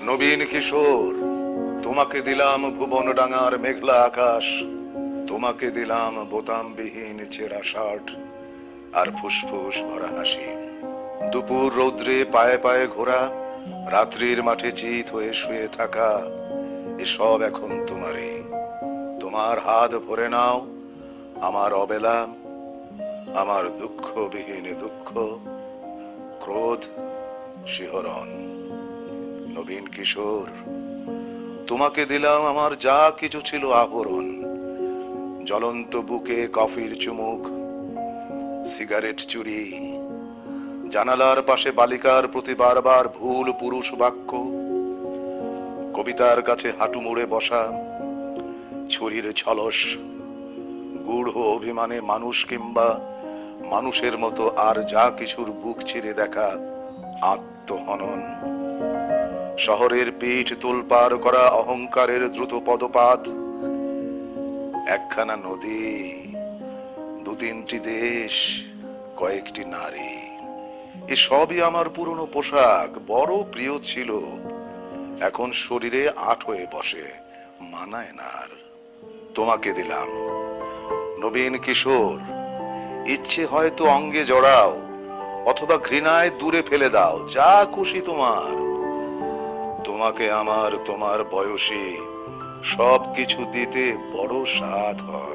নবীন কিশোর, তোমাকে দিলাম ভুবন ডাঙার মেঘলা আকাশ, তোমাকে দিলাম বোতামবিহীন ছেঁড়া শার্ট আর ফুসফুস ভরা হাসি। দুপুর রৌদ্রে পায়ে পায়ে ঘোরা, রাত্রির মাঠে চিত হয়ে শুয়ে থাকা, এসব এখন তোমারই। তোমার হাত ভরে নাও আমার অবেলা, আমার দুঃখবিহীন দুঃখ, ক্রোধ, শিহরণ। নবীন কিশোর, তোমাকে দিলাম আমার যা কিছু ছিল আহরণ, জ্বলন্ত বুকে কফির চুমুক, সিগারেট চুরি, জানালার পাশে বালিকার প্রতি বারবার ভুল পুরুষ বাক্য, কবিতার কাছে হাঁটু মুড়ে বসা, ছুরির ঝলস, গূঢ় অভিমানে মানুষ কিংবা মানুষের মতো আর যা কিছুর বুক চিরে দেখা আত্মহনন, শহরের পিঠ তোলপাড় করা অহংকারের দ্রুত পদপাত, একখানা নদী, দু তিনটি দেশ, কয়েকটি নারী, এসবই আমার পুরনো পোশাক, বড় প্রিয় ছিল, এখন শরীরে আট হয়ে বসে, মানায় না আর। তোমাকে দিলাম নবীন কিশোর, ইচ্ছে হয়তো অঙ্গে জড়াও অথবা ঘৃণায় দূরে ফেলে দাও, যা খুশি তোমার। তোমাকে আমার তোমার বয়সী সব কিছু দিতে বড় স্বাদ হয়।